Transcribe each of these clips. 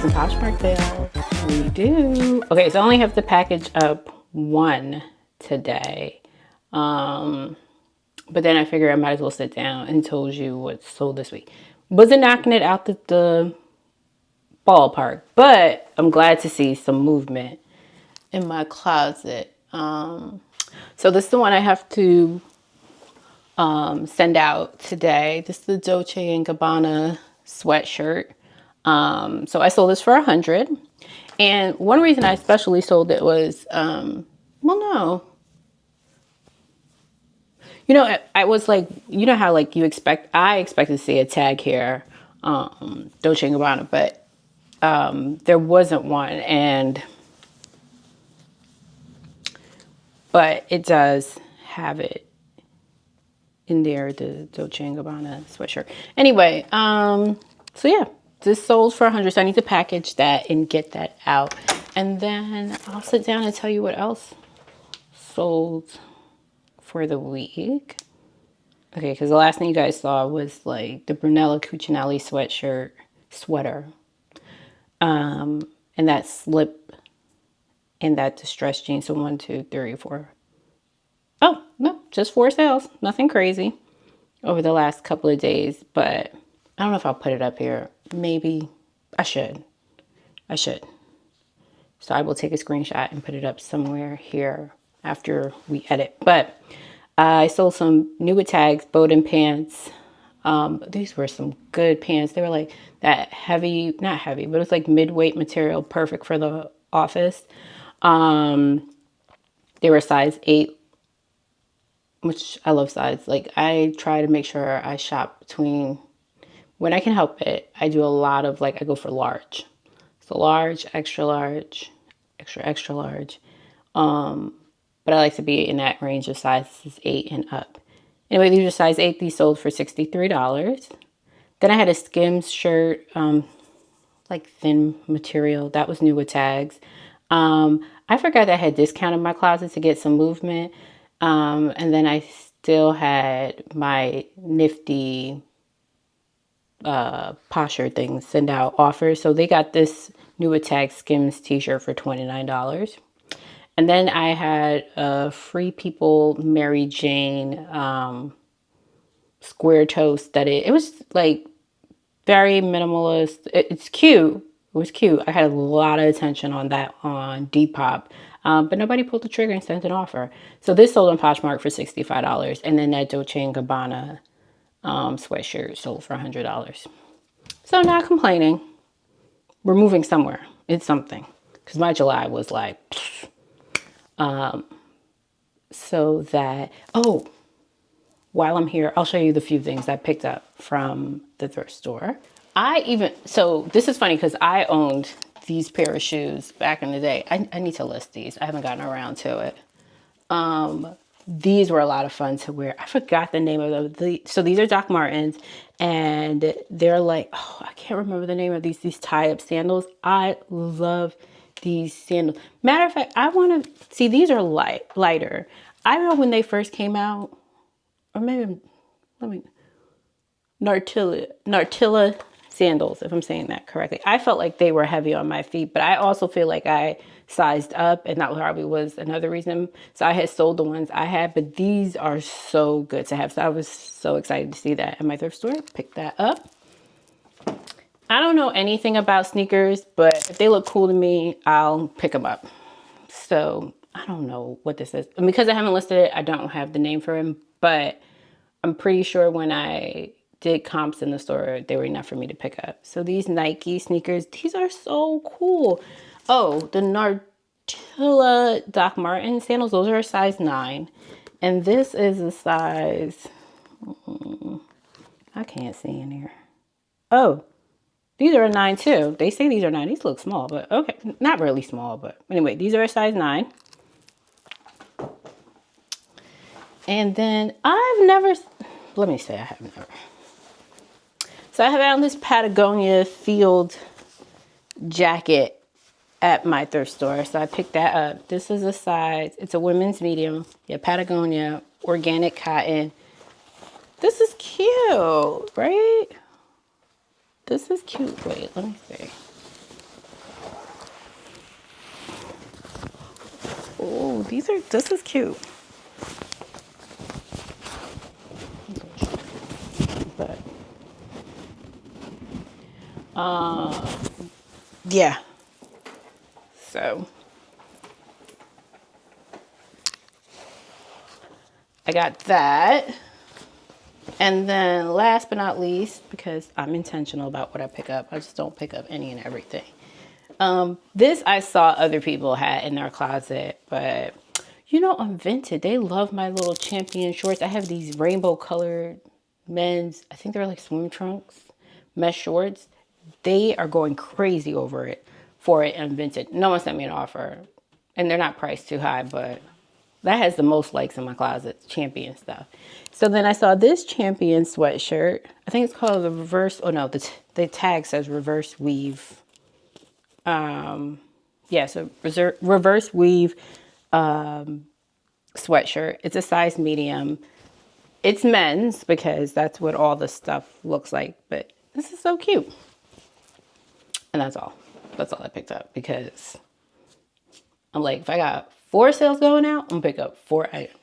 Sold and Poshmark sale. We do. Okay, so I only have to package up one today. But then I figured I might as well sit down and told you what's sold this week. Wasn't knocking it out the ballpark, but I'm glad to see some movement in my closet. So this is the one I have to send out today. This is the Dolce & Gabbana sweatshirt. So I sold this for $100. And one reason I especially sold it was, well, no. You know, I was like, you know how like I expected to see a tag here, Dolce & Gabbana, but there wasn't one. But it does have it in there, the Dolce & Gabbana sweatshirt. Anyway, so yeah, this sold for $100. So I need to package that and get that out. And then I'll sit down and tell you what else sold for the week. Okay, because the last thing you guys saw was like the Brunello Cucinelli sweater. And that slip and that distressed jeans. So 1, 2, 3, 4. Oh, no, just 4 sales. Nothing crazy over the last couple of days. But I don't know if I'll put it up here. Maybe I should. So I will take a screenshot and put it up somewhere here after we edit. But I sold some new tags, Bowden pants. These were some good pants. They were like that heavy, not heavy, but it was like mid-weight material, perfect for the office. They were size 8, which I love size. Like I try to make sure I shop between, when I can help it, I do a lot of like, I go for large. So large, extra large, extra large. But I like to be in that range of sizes 8 and up. Anyway, these are size 8. These sold for $63. Then I had a Skims shirt, like thin material. That was new with tags. I forgot that I had discounted my closet to get some movement. And then I still had my nifty posher things send out offers. So they got this new with tags Skims t-shirt for $29. And then I had a Free People Mary Jane square toe studded. It was like very minimalist. It's cute. It was cute. I had a lot of attention on that on Depop. But nobody pulled the trigger and sent an offer. So this sold on Poshmark for $65. And then that Dolce & Gabbana sweatshirt sold for $100. So not complaining. We're moving somewhere. It's something. Because my July was like... so that, oh, while I'm here, I'll show you the few things I picked up from the thrift store. So this is funny because I owned these pair of shoes back in the day. I need to list these. I haven't gotten around to it. These were a lot of fun to wear. I forgot the name of them. So these are Doc Martens, and they're like, oh, I can't remember the name of these tie-up sandals. I love these sandals. Matter of fact, I want to see, these are lighter. I remember when they first came out, or maybe, Nartilla sandals, if I'm saying that correctly. I felt like they were heavy on my feet, but I also feel like I sized up, and that probably was another reason. So I had sold the ones I had, but these are so good to have. So I was so excited to see that at my thrift store. Pick that up. I don't know anything about sneakers, but if they look cool to me, I'll pick them up. So I don't know what this is. And because I haven't listed it, I don't have the name for him, but I'm pretty sure when I did comps in the store, they were enough for me to pick up. So these Nike sneakers, these are so cool. Oh, the Nartilla Doc Marten sandals, those are a size 9. And this is a size, I can't see in here. Oh, these are a 9 too. They say these are 9. These look small, but okay. Not really small, but anyway, these are a size 9. And then let me say I have never. So I have found this Patagonia field jacket at my thrift store. So I picked that up. This is a size, it's a women's medium. Yeah, Patagonia, organic cotton. This is cute, right? This is cute. Wait, let me see. Oh, this is cute. But, yeah. So, I got that. And then last but not least, because I'm intentional about what I pick up, I just don't pick up any and everything. This I saw other people had in their closet, but you know, on Vinted, they love my little champion shorts. I have these rainbow colored men's, I think they're like swim trunks, mesh shorts. They are going crazy over it for it on Vinted. No one sent me an offer, and they're not priced too high, but that has the most likes in my closet, champion stuff. So then I saw this champion sweatshirt. I think it's called the reverse, oh no, the tag says reverse weave. Yeah, so reverse weave sweatshirt. It's a size medium. It's men's because that's what all the stuff looks like. But this is so cute. And that's all. That's all I picked up because I'm like, if I got 4 sales going out, I'm going to pick up 4 items.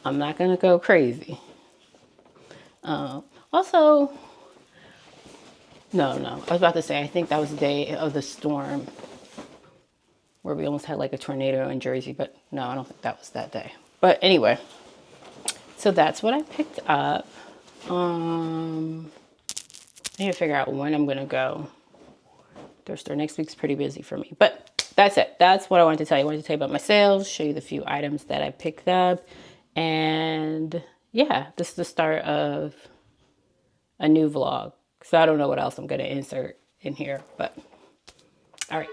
I'm not going to go crazy. Also, no. I was about to say, I think that was the day of the storm where we almost had like a tornado in Jersey. But no, I don't think that was that day. But anyway, so that's what I picked up. I need to figure out when I'm going to go. Thrift store next week's pretty busy for me. But that's it. That's what I wanted to tell you. I wanted to tell you about my sales, show you the few items that I picked up. And yeah, this is the start of a new vlog. So I don't know what else I'm going to insert in here. But all right.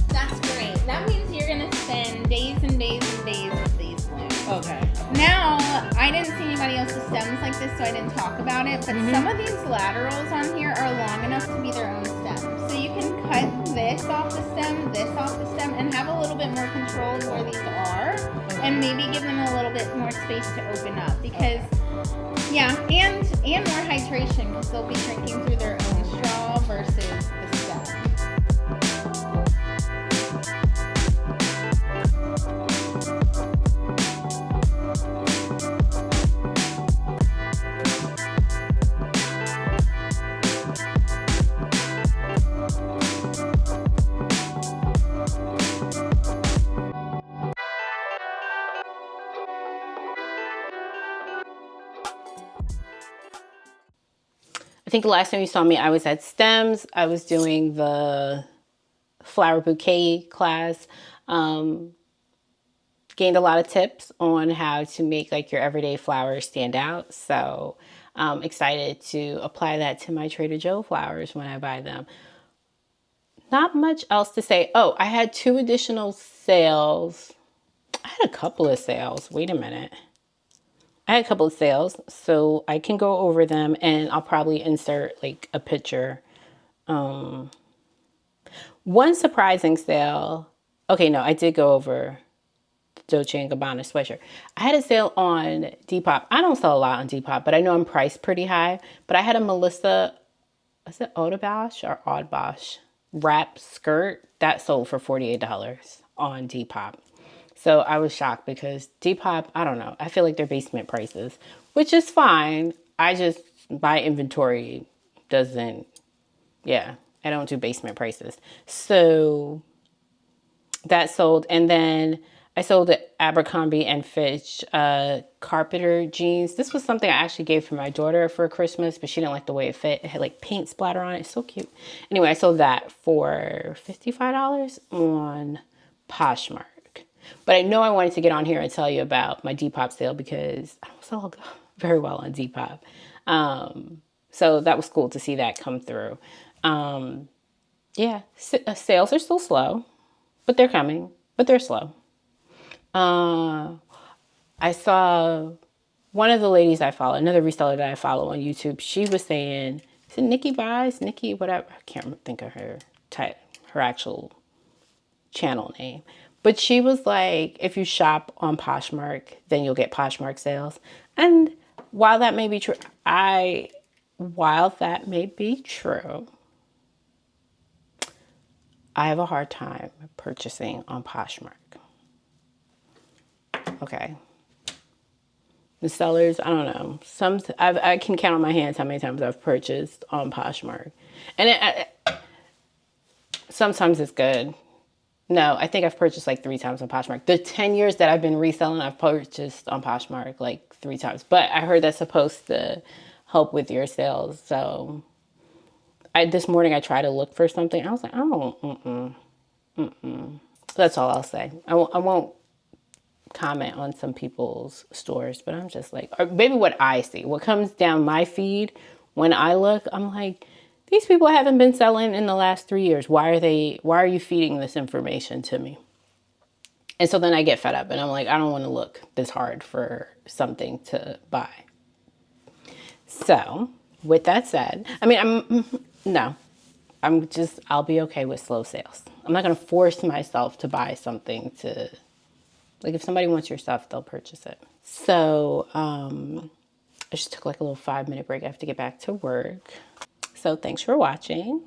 That's great. That means you're going to spend days and days and days with these blooms. Okay. Now, I didn't see anybody else's stems like this, so I didn't talk about it. But some of these laterals on here are long enough to be their own stem. So you can cut this off the stem, this off the stem, and have a little bit more control of where these are. And maybe give them a little bit more space to open up. Because, yeah, and more hydration, because they'll be drinking through their own straw versus the stem. I think the last time you saw me, I was at Stems. I was doing the flower bouquet class. Gained a lot of tips on how to make like your everyday flowers stand out. So I'm excited to apply that to my Trader Joe flowers when I buy them. Not much else to say. Oh, I had 2 additional sales. I had a couple of sales. Wait a minute. I had a couple of sales, so I can go over them and I'll probably insert like a picture. One surprising sale. Okay, no, I did go over Dolce & Gabbana sweatshirt. I had a sale on Depop. I don't sell a lot on Depop, but I know I'm priced pretty high. But I had a Melissa, was it Oudbosch or Oudbosch wrap skirt that sold for $48 on Depop. So I was shocked because Depop, I don't know, I feel like they're basement prices, which is fine. I just, my inventory doesn't, yeah, I don't do basement prices. So that sold. And then I sold the Abercrombie and Fitch carpenter jeans. This was something I actually gave for my daughter for Christmas, but she didn't like the way it fit. It had like paint splatter on it. It's so cute. Anyway, I sold that for $55 on Poshmark. But I know I wanted to get on here and tell you about my Depop sale because I don't sell very well on Depop. So that was cool to see that come through. Yeah, sales are still slow, but they're coming, but they're slow. I saw one of the ladies I follow, another reseller that I follow on YouTube, she was saying, is it Nikki Buys? Nikki, whatever. I can't think of her her actual channel name. But she was like, if you shop on Poshmark, then you'll get Poshmark sales. And while that may be true, while that may be true, I have a hard time purchasing on Poshmark. Okay. The sellers, I don't know. I can count on my hands how many times I've purchased on Poshmark. And sometimes it's good. No, I think I've purchased like 3 times on Poshmark. The 10 years that I've been reselling, I've purchased on Poshmark like 3 times. But I heard that's supposed to help with your sales. So this morning I tried to look for something. I was like, oh, that's all I'll say. I won't comment on some people's stores, but I'm just like, or maybe what I see, what comes down my feed when I look, I'm like, these people haven't been selling in the last 3 years. Why are you feeding this information to me? And so then I get fed up and I'm like, I don't want to look this hard for something to buy. So with that said, I mean, I'll be okay with slow sales. I'm not going to force myself to buy something like if somebody wants your stuff, they'll purchase it. So I just took like a little 5-minute break. I have to get back to work. So thanks for watching.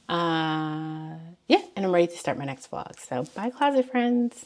Yeah, and I'm ready to start my next vlog. So bye, closet friends.